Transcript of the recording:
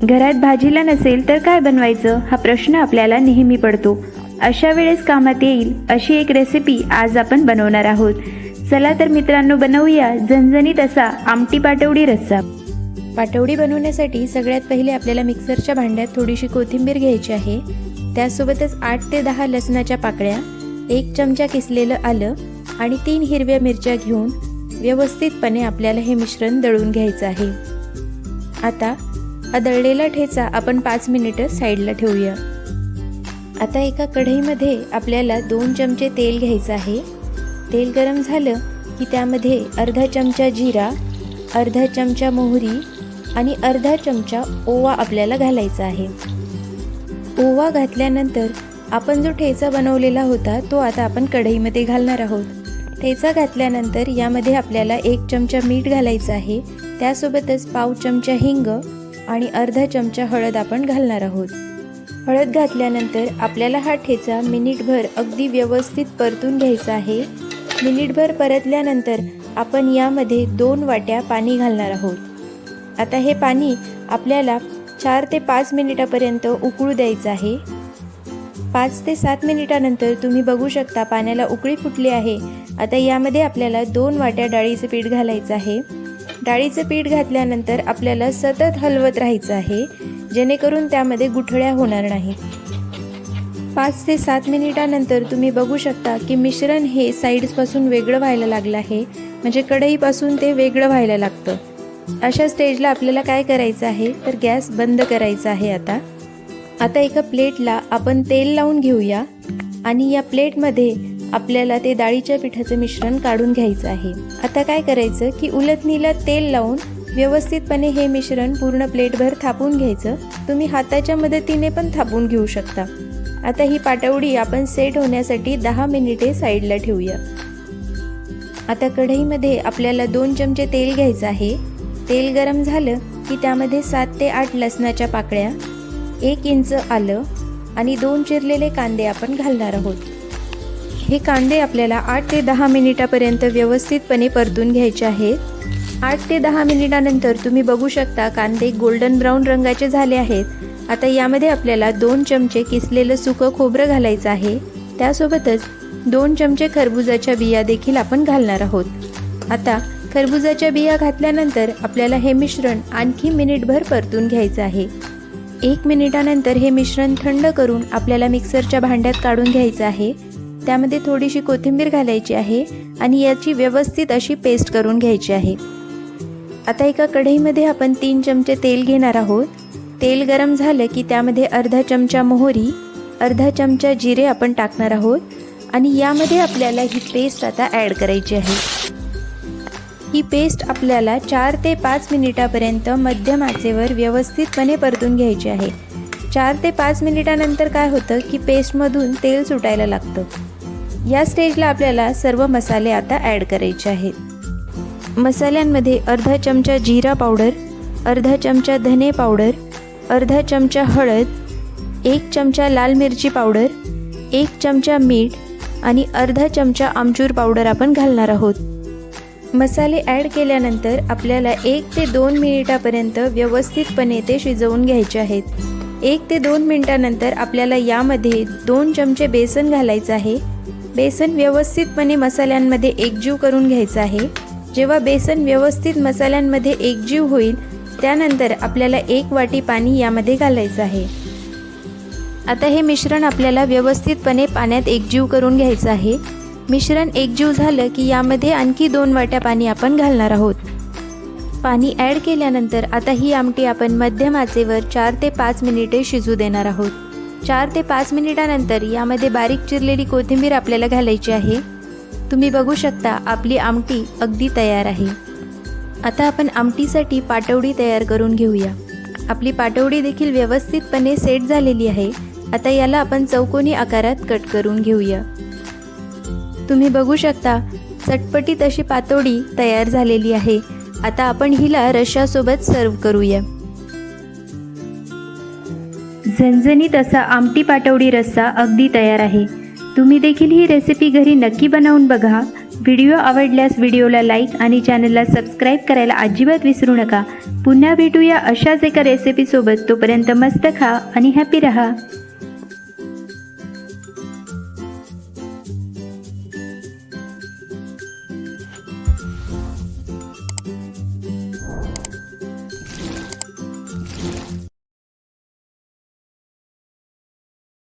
घरात भाजीला नसेल तर काय बनवायचं हा प्रश्न आपल्याला नेहमी पडतो. अशा वेळेस कामात येईल अशी एक रेसिपी आज आपण बनवणार आहोत. चला तर मित्रांनो, बनवूया झणझणीत असा आमटी पाटवडी रस्सा. पाटवडी बनवण्यासाठी सगळ्यात पहिले आपल्याला मिक्सरच्या भांड्यात थोडीशी कोथिंबीर घ्यायची आहे. त्यासोबतच 8 ते 10 लसणाच्या पाकळ्या, 1 चमचा किसलेलं आलं आणि 3 हिरव्या मिरच्या घेऊन व्यवस्थितपणे आपल्याला हे मिश्रण दळून घ्यायचं आहे. आता हा दळलेला ठेचा आपण 5 मिनिटं साईडला ठेवूया. आता एका कढईमध्ये आपल्याला 2 चमचे तेल घ्यायचं आहे. तेल गरम झालं की त्यामध्ये अर्धा चमचा जिरा, अर्धा चमचा मोहरी आणि अर्धा चमचा ओवा आपल्याला घालायचा आहे. ओवा घातल्यानंतर आपण जो ठेचा बनवलेला होता तो आता आपण कढईमध्ये घालणार आहोत. ठेचा घातल्यानंतर यामध्ये आपल्याला 1 चमचा मीठ घालायचं आहे. त्यासोबतच पाव चमचा हिंग आणि अर्धा चमचा हळद आपण घालणार आहोत. हळद घातल्यानंतर आपल्याला हा ठेचा मिनिटभर अगदी व्यवस्थित परतून घ्यायचा आहे. मिनिटभर परतल्यानंतर आपण यामध्ये 2 वाट्या पाणी घालणार आहोत. आता हे पाणी आपल्याला 4 ते 5 मिनिटापर्यंत उकळू द्यायचं आहे. 5 ते 7 मिनिटानंतर तुम्ही बघू शकता पाण्याला उकळी फुटली आहे. आता यामध्ये आपल्याला 2 वाट्या डाळीचं पीठ घालायचं आहे. डाळीचं पीठ घातल्यानंतर आपल्याला सतत हलवत राहायचं आहे, जेणेकरून त्यामध्ये गुठळ्या होणार नाहीत. 5 ते 7 मिनिटानंतर तुम्ही बघू शकता की मिश्रण हे साईड्सपासून वेगळं व्हायला लागलं आहे, म्हणजे कढईपासून ते वेगळं व्हायला लागतं. अशा स्टेजला आपल्याला काय करायचं आहे तर गॅस बंद करायचा आहे. आता एका प्लेटला आपण तेल लावून घेऊया आणि या प्लेटमध्ये आपल्याला ते डाळीच्या पिठाचं मिश्रण काढून घ्यायचं आहे. आता काय करायचं की उलटणीला तेल लावून व्यवस्थितपणे हे मिश्रण पूर्ण प्लेटभर थापून घ्यायचं. तुम्ही हाताच्या मदतीने पण थापून घेऊ शकता. आता ही पाटवडी आपण सेट होण्यासाठी 10 मिनिटे साईडला ठेवूया. आता कढईमध्ये आपल्याला 2 चमचे तेल घ्यायचं आहे. तेल गरम झालं की त्यामध्ये 7 ते 8 लसणाच्या पाकळ्या, 1 इंच आलं आणि 2 चिरलेले कांदे आपण घालणार आहोत. हे कांदे आपल्याला 8 ते 10 मिनिटापर्यंत व्यवस्थितपणे परतून घ्यायचे आहेत. 8 ते 10 मिनिटानंतर तुम्ही बघू शकता कांदे गोल्डन ब्राऊन रंगाचे झाले आहेत. आता यामध्ये आपल्याला 2 चमचे किसलेलं सुकं खोबरं घालायचं आहे. त्यासोबतच 2 चमचे खरबुजाच्या बिया देखील आपण घालणार आहोत. आता खरबुजाच्या बिया घातल्यानंतर आपल्याला हे मिश्रण आणखी मिनिटभर परतून घ्यायचं आहे. 1 मिनिटानंतर हे मिश्रण थंड करून आपल्याला मिक्सरच्या भांड्यात काढून घ्यायचं आहे. त्यामध्ये थोडीशी कोथिंबीर घालायची आहे आणि याची व्यवस्थित अशी पेस्ट करून घ्यायची आहे. आता एका कढईमध्ये आपण 3 चमचे तेल घेणार आहोत. तेल गरम झालं की त्यामध्ये अर्धा चमचा मोहरी, अर्धा चमचा जिरे आपण टाकणार आहोत आणि यामध्ये आपल्याला ही पेस्ट आता ॲड करायची आहे. ही पेस्ट आपल्याला 4 ते 5 मिनिटापर्यंत मध्यम आचेवर व्यवस्थितपणे परतून घ्यायची आहे. 4 ते 5 मिनिटानंतर काय होतं की पेस्टमधून तेल सुटायला लागतं. या स्टेजला आपल्याला सर्व मसाले आता ॲड करायचे आहेत. मसाल्यांमध्ये अर्धा चमचा जिरा पावडर, अर्धा चमचा धने पावडर, अर्धा चमचा हळद, 1 चमचा लाल मिरची पावडर, 1 चमचा मीठ आणि अर्धा चमचा आमचूर पावडर आपण घालणार आहोत. मसाले ॲड केल्यानंतर आपल्याला 1 ते 2 मिनिटापर्यंत व्यवस्थितपणे ते शिजवून घ्यायचे आहेत. 1 ते 2 मिनिटानंतर आपल्याला यामध्ये 2 चमचे बेसन घालायचं आहे. बेसन व्यवस्थितपणे मसाल्यांमध्ये एकजीव करून घ्यायचं आहे. जेव्हा बेसन व्यवस्थित मसाल्यांमध्ये एकजीव होईल त्यानंतर आपल्याला 1 वाटी पाणी यामध्ये घालायचं आहे. आता हे मिश्रण आपल्याला व्यवस्थितपणे पाण्यात एकजीव करून घ्यायचं आहे. मिश्रण एकजीव झालं की यामध्ये आणखी 2 वाट्या पाणी आपण घालणार आहोत. पाणी ॲड केल्यानंतर आता ही आमटी आपण मध्यम आचेवर 4 ते 5 मिनिटे शिजू देणार आहोत. 4 ते 5 मिनिटानंतर यामध्ये बारीक चिरलेली कोथिंबीर आपल्याला घालायची आहे. तुम्ही बघू शकता आपली आमटी अगदी तयार आहे. आता आपण आमटीसाठी पाटवडी तयार करून घेऊया. आपली पाटवडी देखील व्यवस्थितपणे सेट झालेली आहे. आता याला आपण चौकोनी आकारात कट करून घेऊया. तुम्ही बघू शकता चटपटीत अशी पातोडी तयार झालेली आहे. आता आपण हिला रश्श्यासोबत सर्व करूया. झणझणीत असा आमटी पाटवडी रस्सा अगदी तयार आहे. तुम्ही देखील ही रेसिपी घरी नक्की बनवून बघा. व्हिडिओ आवडल्यास व्हिडिओला लाईक आणि चॅनलला सबस्क्राईब करायला अजिबात विसरू नका. पुन्हा भेटूया अशाच एका रेसिपीसोबत. तोपर्यंत मस्त खा आणि हॅपी रहा.